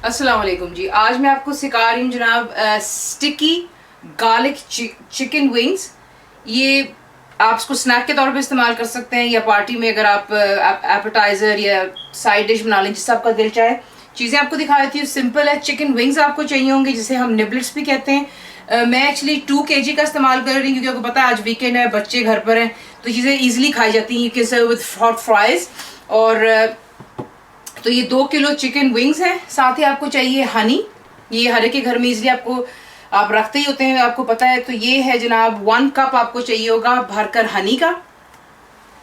अस्सलाम वालेकुम जी। आज मैं आपको सिखा रही हूँ जनाब स्टिकी गार्लिक चिकन विंग्स। ये आप इसको स्नैक के तौर पे इस्तेमाल कर सकते हैं या पार्टी में अगर आप एपेटाइजर या साइड डिश बना लें जिससे आपका दिल चाहे। चीज़ें आपको दिखा देती हूँ, सिंपल है। चिकन विंग्स आपको चाहिए होंगे जिसे हम निबलेट्स भी कहते हैं। मैं एक्चुअली 2 kg का इस्तेमाल कर रही हूँ क्योंकि आपको पता है आज वीकेंड है, बच्चे घर पर हैं, तो चीज़ें ईजिली खाई जाती हैं किस विद हॉट फ्राइज। और तो ये 2 किलो चिकन विंग्स हैं। साथ ही आपको चाहिए हनी। ये हर एक के घर में इजीली आप रखते ही होते हैं, आपको पता है। तो ये है जनाब 1 कप आपको चाहिए होगा भरकर हनी का।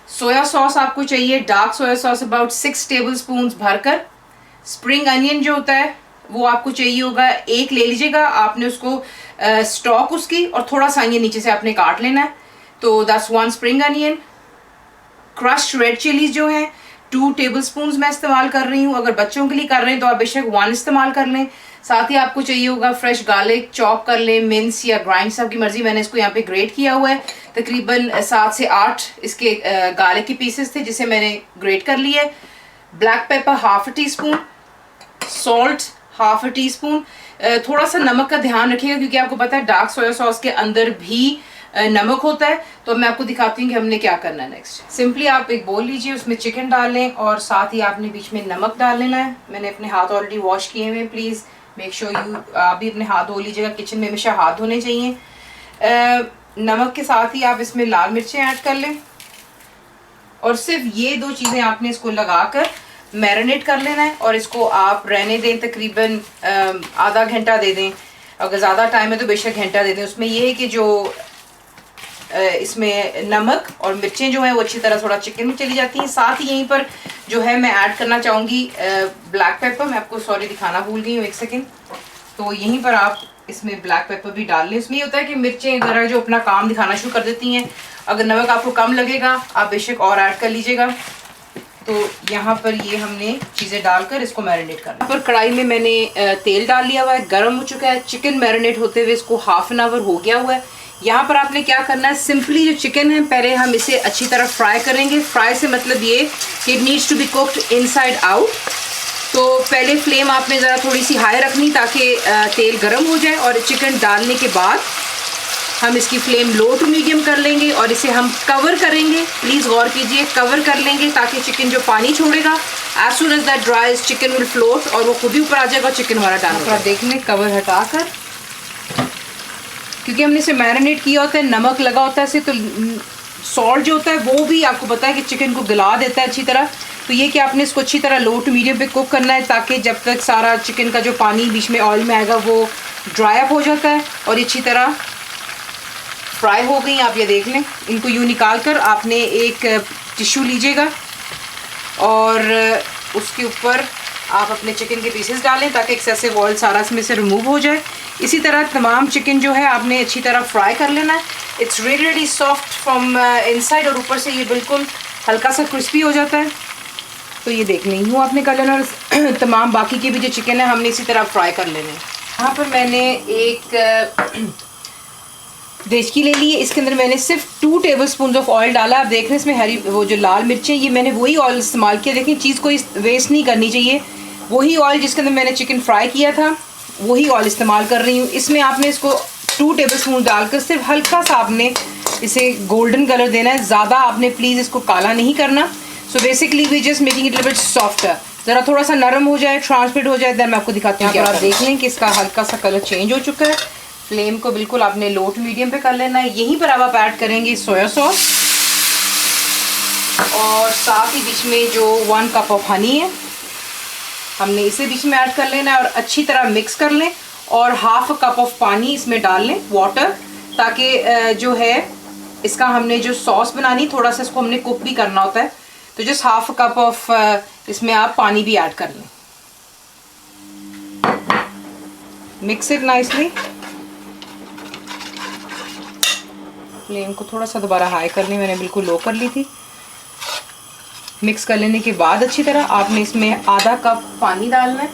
सोया सॉस आपको चाहिए, dark soya sauce about 6 table spoon भरकर। स्प्रिंग अनियन जो होता है वो आपको चाहिए होगा, 1 ले लीजिएगा। आपने उसको स्टॉक उसकी और थोड़ा सा अनियन नीचे से आपने काट लेना है। तो that's 1 spring onion. Crushed red chillies जो है 2 टेबल स्पून मैं इस्तेमाल कर रही हूँ। अगर बच्चों के लिए कर रहे हैं तो आप बेशक 1 इस्तेमाल कर लें। साथ ही आपको चाहिए होगा फ्रेश गार्लिक, चॉप कर लें, मिन्स या ग्राइंड, सबकी मर्जी। मैंने इसको यहाँ पे ग्रेट किया हुआ है। तकरीबन 7 से 8 इसके गार्लिक के पीसेस थे जिसे मैंने ग्रेट कर लिया है। Black pepper ½ tea spoon, salt ½ tea spoon. थोड़ा सा नमक का ध्यान रखिएगा क्योंकि आपको पता है डार्क सोया सॉस के अंदर भी नमक होता है। तो मैं आपको दिखाती हूँ कि हमने क्या करना है नेक्स्ट। सिंपली आप एक बोल लीजिए, उसमें चिकन डाल लें और साथ ही आपने बीच में नमक डाल लेना है। मैंने अपने हाथ ऑलरेडी वॉश किए हुए हैं। प्लीज़ मेक श्योर आप भी अपने हाथ धो लीजिएगा। किचन में हमेशा हाथ धोने चाहिए। नमक के साथ ही आप इसमें लाल मिर्चें ऐड कर लें और सिर्फ ये 2 चीज़ें आपने इसको लगाकर मैरिनेट कर लेना है और इसको आप रहने दें, तकरीबन आधा घंटा दे दें। अगर ज़्यादा टाइम है तो बेशक घंटा दे दें। उसमें यह है कि जो इसमें नमक और मिर्चें जो हैं वो अच्छी तरह थोड़ा चिकन में चली जाती हैं। साथ ही यहीं पर जो है मैं ऐड करना चाहूँगी ब्लैक पेपर। मैं आपको सॉरी दिखाना भूल गई हूँ, 1 सेकेंड। तो यहीं पर आप इसमें ब्लैक पेपर भी डाल लें। इसमें ये होता है कि मिर्चें ज़रा जो अपना काम दिखाना शुरू कर देती हैं। अगर नमक आपको कम लगेगा आप बेशक और ऐड कर लीजिएगा। तो यहाँ पर ये हमने चीज़ें डालकर इसको मैरिनेट करना। यहाँ पर कढ़ाई में मैंने तेल डाल लिया हुआ है, गर्म हो चुका है। चिकन मैरिनेट होते हुए इसको ½ एन आवर हो गया हुआ है। यहाँ पर आपने क्या करना है, सिंपली जो चिकन है पहले हम इसे अच्छी तरह फ्राई करेंगे। फ्राई से मतलब ये कि it needs to be cooked inside out. तो पहले फ्लेम आपने ज़रा थोड़ी सी हाई रखनी ताकि तेल गर्म हो जाए और चिकन डालने के बाद हम इसकी फ्लेम लो टू मीडियम कर लेंगे और इसे हम कवर करेंगे। प्लीज़ गौर कीजिए, कवर कर लेंगे ताकि चिकन जो पानी छोड़ेगा as soon as that dries chicken will float और वो खुद ही ऊपर आ जाएगा। चिकन हमारा डालना आप देख लें, कवर हटाकर, क्योंकि हमने इसे मैरिनेट किया होता है, नमक लगा होता है इसे, तो सॉल्ट जो होता है वो भी आपको पता है कि चिकन को गला देता है अच्छी तरह। तो ये कि आपने इसको अच्छी तरह लो टू मीडियम पे कुक करना है ताकि जब तक सारा चिकन का जो पानी बीच में ऑयल में आएगा वो ड्राई अप हो जाता है और अच्छी तरह फ्राई हो गई। आप ये देख लें। इनको यूँ निकाल कर आपने एक टिश्यू लीजिएगा और उसके ऊपर आप अपने चिकन के पीसेस डालें ताकि एक्सेसिव ऑयल सारा इसमें से रिमूव हो जाए। इसी तरह तमाम चिकन जो है आपने अच्छी तरह फ्राई कर लेना है। It's really soft from inside और ऊपर से ये बिल्कुल हल्का सा क्रिस्पी हो जाता है। तो ये देख लें, यूँ आपने कर लेना और तमाम बाकी के भी जो चिकन है हमने इसी तरह फ्राई कर लेने। यहाँ पर मैंने एक देचकी ले ली है। इसके अंदर मैंने सिर्फ 2 टेबल स्पून ऑफ ऑयल डाला। आप देख रहे हैं इसमें हरी वो जो लाल मिर्चें, ये मैंने वही ऑयल इस्तेमाल किया। देखें, चीज़ को वेस्ट नहीं करनी चाहिए। वही ऑयल जिसके अंदर मैंने चिकन फ्राई किया था वही ऑयल इस्तेमाल कर रही हूँ। इसमें आपने इसको 2 टेबल स्पून डालकर सिर्फ हल्का सा आपने इसे गोल्डन कलर देना है। ज़्यादा आपने प्लीज़ इसको काला नहीं करना। So basically we just making it little bit softer. ज़रा थोड़ा सा नरम हो जाए, ट्रांसपेरेंट हो जाए, देन मैं आपको दिखाती हूँ। आप देख लें कि इसका हल्का सा कलर चेंज हो चुका है। फ्लेम को बिल्कुल आपने लो टू मीडियम पे कर लेना है। यहीं पर अब आप ऐड करेंगे सोया सॉस और साथ ही बीच में जो 1 कप ऑफ हनी है हमने इसे बीच में ऐड कर लेना है और अच्छी तरह मिक्स कर लें और ½ कप ऑफ पानी इसमें डाल लें, वाटर, ताकि जो है इसका हमने जो सॉस बनानी थोड़ा सा इसको हमने कुक भी करना होता है। तो जस्ट ½ कप ऑफ इसमें आप पानी भी ऐड कर लें। Mix it nicely. फ्लेम को थोड़ा सा दोबारा हाई कर लें, मैंने बिल्कुल लो कर ली थी। मिक्स कर लेने के बाद अच्छी तरह आपने इसमें ½ कप पानी डालना है,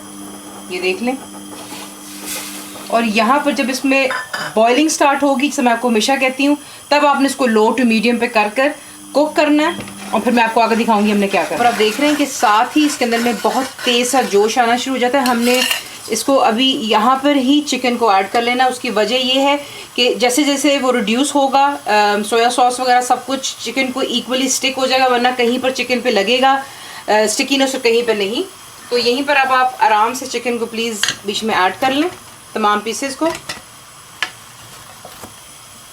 ये देख लें। और यहाँ पर जब इसमें बॉइलिंग स्टार्ट होगी, जैसे मैं आपको हमेशा कहती हूँ, तब आपने इसको लो टू मीडियम पे कर कर कुक करना है और फिर मैं आपको आगे दिखाऊंगी हमने क्या करना है। और आप देख रहे हैं कि साथ ही इसके अंदर में बहुत तेज़ सा जोश आना शुरू हो जाता है। हमने इसको अभी यहाँ पर ही चिकन को ऐड कर लेना। उसकी वजह ये है कि जैसे जैसे वो रिड्यूस होगा सोया सॉस वगैरह सब कुछ चिकन को इक्वली स्टिक हो जाएगा, वरना कहीं पर चिकन पे लगेगा स्टिकीनेस और कहीं पर नहीं। तो यहीं पर अब आप आराम से चिकन को प्लीज़ बीच में ऐड कर लें, तमाम पीसेस को।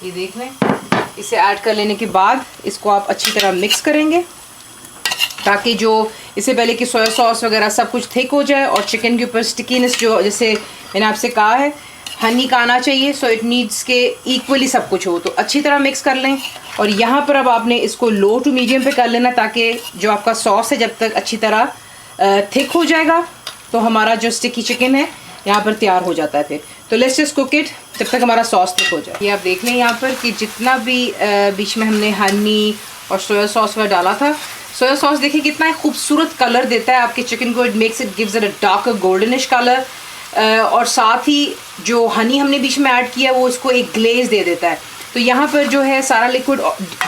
ये देख लें, इसे ऐड कर लेने के बाद इसको आप अच्छी तरह मिक्स करेंगे ताकि जो इससे पहले कि सोया सॉस वगैरह सब कुछ थिक हो जाए और चिकन के ऊपर स्टिकीनेस जो जैसे मैंने आपसे कहा है हनी का आना चाहिए। सो इट नीड्स के इक्वली सब कुछ हो। तो अच्छी तरह मिक्स कर लें और यहाँ पर अब आपने इसको लो टू मीडियम पे कर लेना ताकि जो आपका सॉस है जब तक अच्छी तरह थिक हो जाएगा तो हमारा जो स्टिकी चिकन है यहाँ पर तैयार हो जाता है। फिर तो लेट्स जस्ट कुक इट जब तक हमारा सॉस थिक हो जाए। ये आप देख लें यहाँ पर कि जितना भी बीच में हमने हनी और सोया सॉस वगैरह डाला था, सोया सॉस देखिए कितना खूबसूरत कलर देता है आपके चिकन को। It makes it gives it a dark goldenish colour और साथ ही जो हनी हमने बीच में ऐड किया वो इसको एक ग्लेज दे देता है। तो यहाँ पर जो है सारा लिक्विड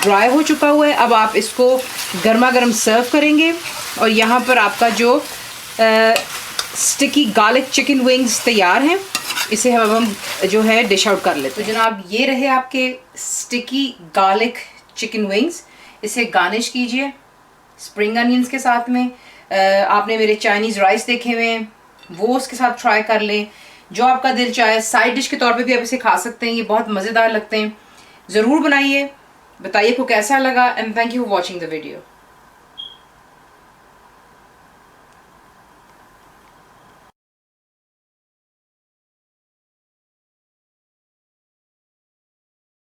ड्राई हो चुका हुआ है। अब आप इसको गर्मा गर्म सर्व करेंगे और यहाँ पर आपका जो स्टिकी गार्लिक चिकन विंग्स तैयार हैं। इसे हम जो है डिश आउट कर लेते हैं। तो जनाब ये रहे आपके स्टिकी गार्लिक चिकन विंग्स। इसे गार्निश कीजिए स्प्रिंग अनियंस के साथ में। आपने मेरे चाइनीज़ राइस देखे हुए हैं, वो उसके साथ ट्राई कर लें। जो आपका दिल चाहे साइड डिश के तौर पे भी आप इसे खा सकते हैं। ये बहुत मज़ेदार लगते हैं। ज़रूर बनाइए, बताइए को कैसा लगा। And thank you for watching the video.